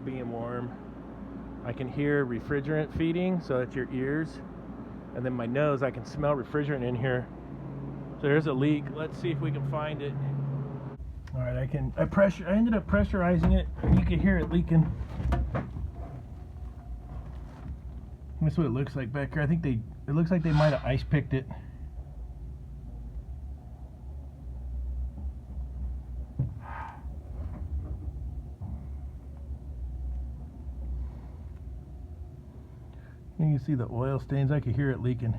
being warm. I can hear refrigerant feeding, so that's your ears. And then my nose, I can smell refrigerant in here. So there's a leak. Let's see if we can find it. All right, I ended up pressurizing it, and you can hear it leaking. That's what it looks like back here. I think it looks like they might have ice picked it. You can see the oil stains. I could hear it leaking.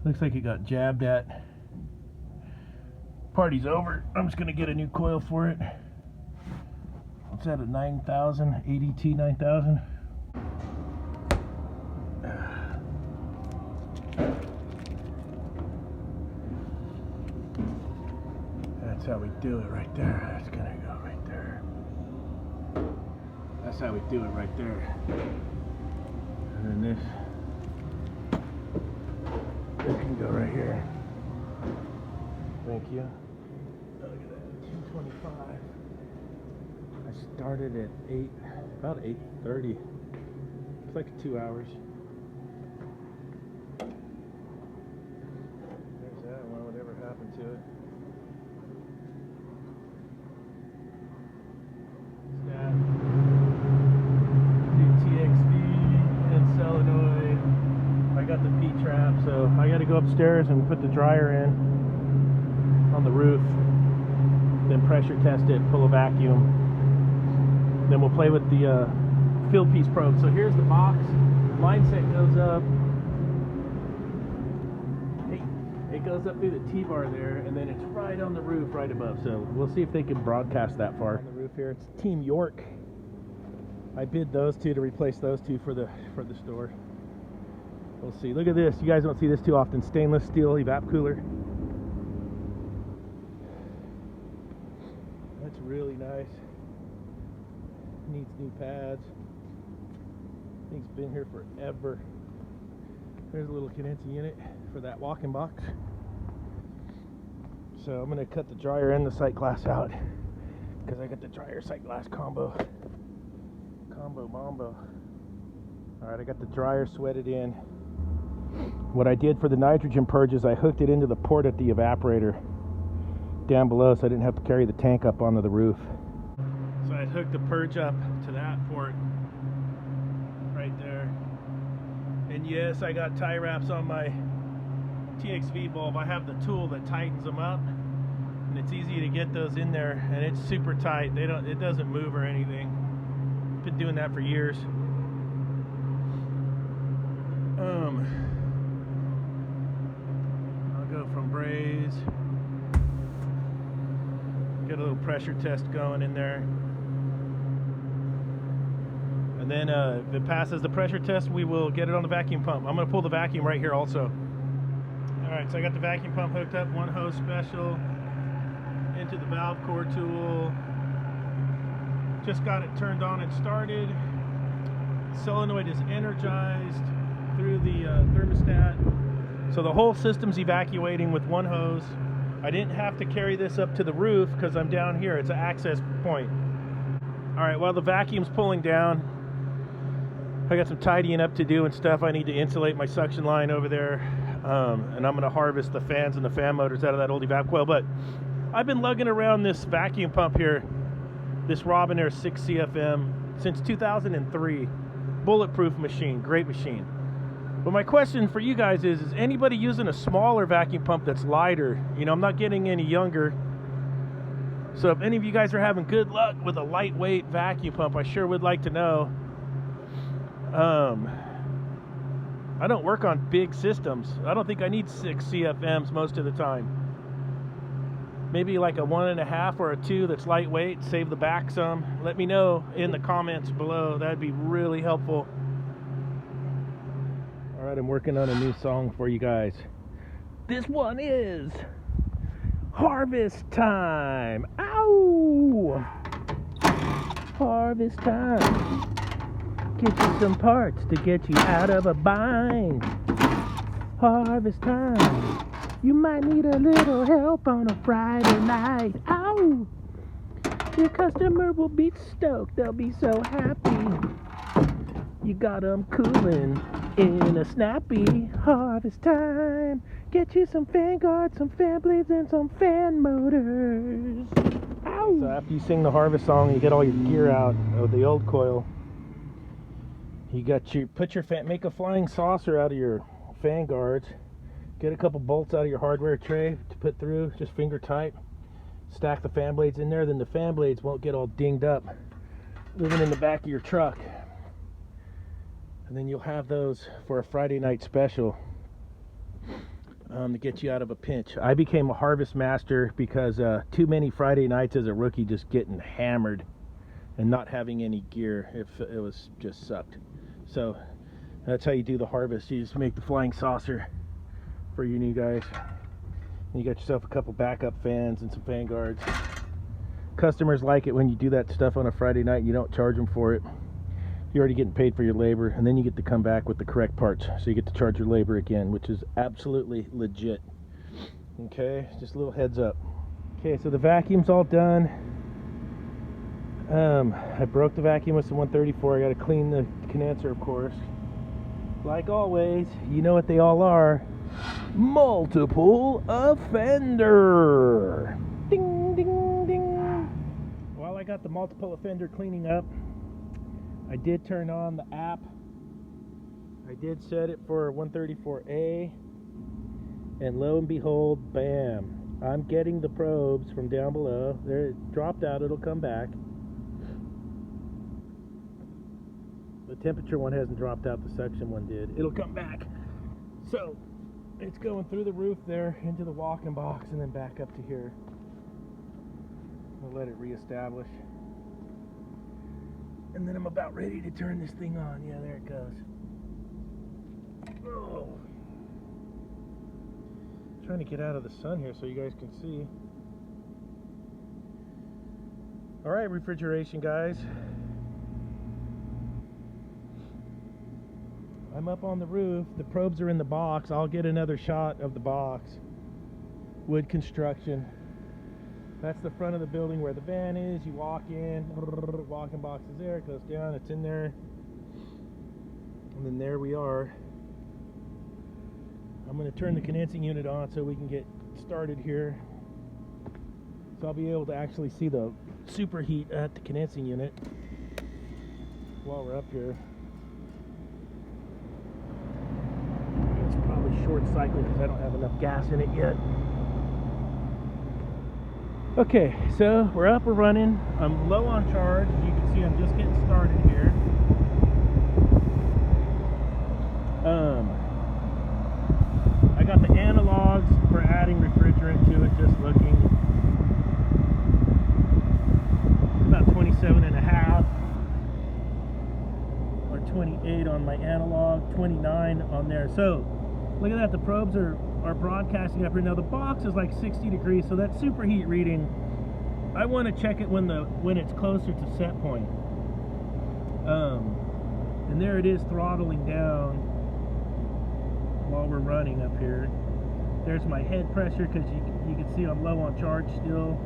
Looks like it got jabbed at. Party's over. I'm just gonna get a new coil for it. It's at a 9000 ADT 9000. That's how we do it right there. That's gonna go right there. That's how we do it right there. And then this can go right here. Thank you. Look at that, 225. I started at about 8:30. It's like 2 hours. There's that one, whatever happened to it. I got the P-trap, so I got to go upstairs and put the dryer in on the roof, then pressure test it, pull a vacuum, then we'll play with the Fieldpiece probe. So here's the box, line set goes up, it goes up through the T-bar there, and then it's right on the roof right above, so we'll see if they can broadcast that far. On the roof here, it's Team York. I bid those two to replace those two for the store. We'll see. Look at this. You guys don't see this too often. Stainless steel evap cooler. That's really nice. Needs new pads. Thing's been here forever. There's a little condenser unit for that walk-in box. So I'm going to cut the dryer and the sight glass out because I got the dryer sight glass combo. Combo bombo. Alright, I got the dryer sweated in. What I did for the nitrogen purge is I hooked it into the port at the evaporator down below, so I didn't have to carry the tank up onto the roof. So I hooked the purge up to that port right there. And yes, I got tie wraps on my TXV bulb. I have the tool that tightens them up, and it's easy to get those in there, and it's super tight. It doesn't move or anything. Been doing that for years. I'll go from braze, get a little pressure test going in there, and then if it passes the pressure test, we will get it on the vacuum pump. I'm going to pull the vacuum right here also. Alright, so I got the vacuum pump hooked up, one hose special into the valve core tool. Just got it turned on and started. Solenoid is energized through the thermostat. So the whole system's evacuating with one hose. I didn't have to carry this up to the roof because I'm down here. It's an access point. Alright, while the vacuum's pulling down, I got some tidying up to do and stuff. I need to insulate my suction line over there. And I'm going to harvest the fans and the fan motors out of that old evap coil. But I've been lugging around this vacuum pump here, this Robinair 6 CFM, since 2003. Bulletproof machine, great machine. But my question for you guys is anybody using a smaller vacuum pump that's lighter? You know, I'm not getting any younger. So if any of you guys are having good luck with a lightweight vacuum pump, I sure would like to know. I don't work on big systems. I don't think I need 6 CFMs most of the time. Maybe like a 1.5 or a 2 that's lightweight, save the back some. Let me know in the comments below. That'd be really helpful. All right, I'm working on a new song for you guys. This one is Harvest Time. Ow! Harvest time. Get you some parts to get you out of a bind. Harvest time. You might need a little help on a Friday night. Ow! Your customer will be stoked, they'll be so happy. You got them cooling in a snappy harvest time. Get you some fan guards, some fan blades, and some fan motors. Ow! So after you sing the harvest song, you get all your gear out of the old coil. You got your make a flying saucer out of your fan guards. Get a couple bolts out of your hardware tray to put through, just finger tight. Stack the fan blades in there, then the fan blades won't get all dinged up living in the back of your truck. And then you'll have those for a Friday night special to get you out of a pinch. I became a harvest master because too many Friday nights as a rookie just getting hammered and not having any gear. It was just sucked. So that's how you do the harvest. You just make the flying saucer for you new guys. And you got yourself a couple backup fans and some fan guards. Customers like it when you do that stuff on a Friday night and you don't charge them for it. You're already getting paid for your labor, and then you get to come back with the correct parts, so you get to charge your labor again, which is absolutely legit. Okay, just a little heads up. Okay, so the vacuum's all done. I broke the vacuum with some 134. I got to clean the condenser, of course. Like always, you know what they all are. Multiple offender. Ding, ding, ding. While I got the multiple offender cleaning up, I did turn on the app. I did set it for 134A, and lo and behold, bam, I'm getting the probes from down below. They're dropped out, it'll come back. The temperature one hasn't dropped out, the suction one did. It'll come back. So it's going through the roof there into the walk-in box and then back up to here. We'll let it reestablish. And then I'm about ready to turn this thing on. Yeah, there it goes. Oh. Trying to get out of the sun here so you guys can see. Alright, refrigeration guys. I'm up on the roof. The probes are in the box. I'll get another shot of the box. Wood construction. That's the front of the building where the van is. You walk in, walk-in box is there, it goes down, it's in there. And then there we are. I'm going to turn the condensing unit on so we can get started here. So I'll be able to actually see the superheat at the condensing unit while we're up here. It's probably short cycle because I don't have enough gas in it yet. Okay, so we're up, we're running. I'm low on charge. As you can see, I'm just getting started here. I got the analogs for adding refrigerant to it, just looking. It's about 27.5 or 28 on my analog, 29 on there. So look at that, the probes are broadcasting up here. Now the box is like 60 degrees, so that superheat reading, I want to check it when it's closer to set point. And there it is throttling down while we're running up here. There's my head pressure because you can see I'm low on charge still.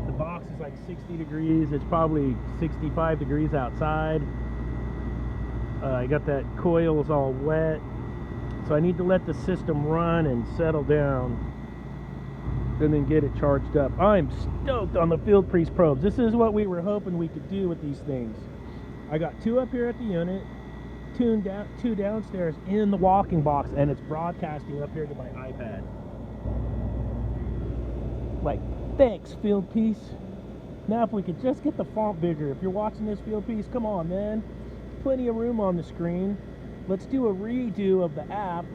The box is like 60 degrees. It's probably 65 degrees outside. I got that coil is all wet. So I need to let the system run and settle down and then get it charged up. I'm stoked on the Fieldpiece probes. This is what we were hoping we could do with these things. I got 2 up here at the unit, 2 downstairs in the walking box, and it's broadcasting up here to my iPad. Like, thanks, Fieldpiece. Now if we could just get the font bigger. If you're watching this, Fieldpiece, come on, man. Plenty of room on the screen. Let's do a redo of the app,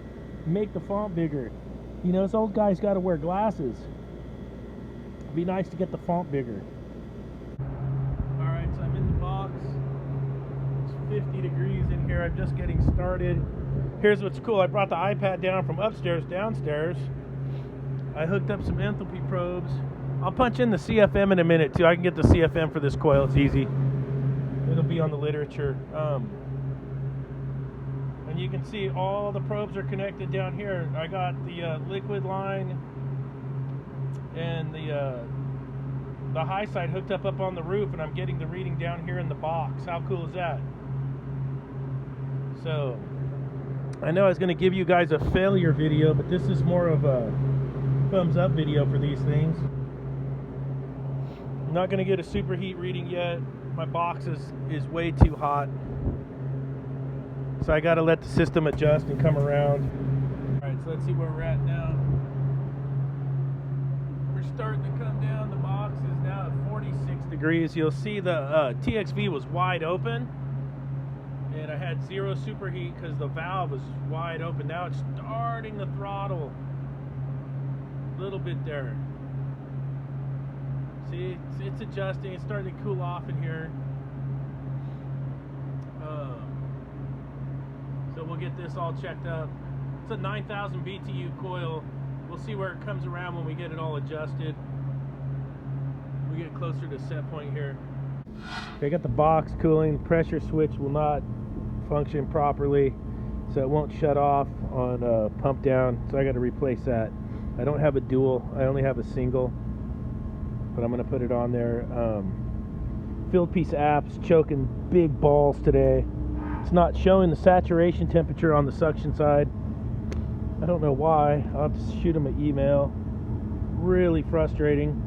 make the font bigger. You know, this old guy's got to wear glasses. It'd be nice to get the font bigger. Alright, so I'm in the box. It's 50 degrees in here. I'm just getting started. Here's what's cool. I brought the iPad down from upstairs downstairs. I hooked up some enthalpy probes. I'll punch in the CFM in a minute too. I can get the CFM for this coil. It's easy. It'll be on the literature. And you can see all the probes are connected down here. I got the liquid line and the the high side hooked up on the roof, and I'm getting the reading down here in the box. How cool is that? So I know I was going to give you guys a failure video, but this is more of a thumbs up video for these things. I'm not going to get a superheat reading yet. My box is way too hot, so I got to let the system adjust and come around. Alright, so let's see where we're at now. We're starting to come down. The box is now at 46 degrees. You'll see the TXV was wide open, and I had zero superheat because the valve was wide open. Now it's starting to throttle a little bit there. See, it's adjusting. It's starting to cool off in here. So we'll get this all checked up. It's a 9,000 BTU coil. We'll see where it comes around when we get it all adjusted. We get closer to set point here. Okay, I got the box cooling. Pressure switch will not function properly, so it won't shut off on pump down. So I got to replace that. I don't have a dual. I only have a single, but I'm going to put it on there. Fieldpiece app's choking big balls today. It's not showing the saturation temperature on the suction side. I don't know why. I'll have to shoot them an email. Really frustrating.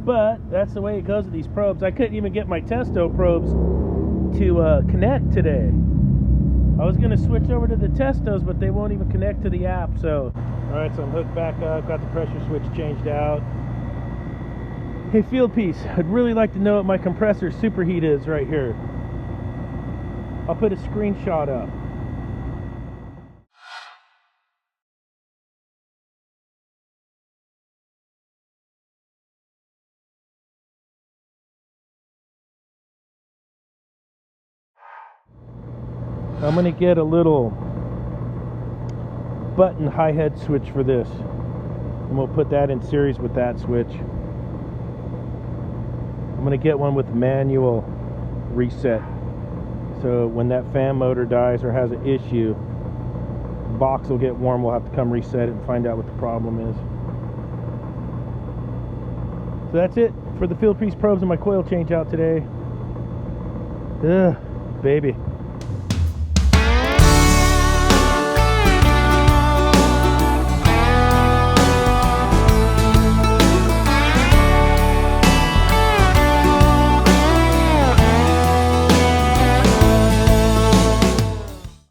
But that's the way it goes with these probes. I couldn't even get my testo probes to connect today. I was going to switch over to the testos, but they won't even connect to the app. So, alright, so I'm hooked back up. Got the pressure switch changed out. Hey, Fieldpiece, I'd really like to know what my compressor superheat is right here. I'll put a screenshot up. I'm going to get a little button high head switch for this, and we'll put that in series with that switch. I'm going to get one with manual reset, so when that fan motor dies or has an issue, the box will get warm. We'll have to come reset it and find out what the problem is. So that's it for the Fieldpiece probes and my coil change out today. Ugh, baby.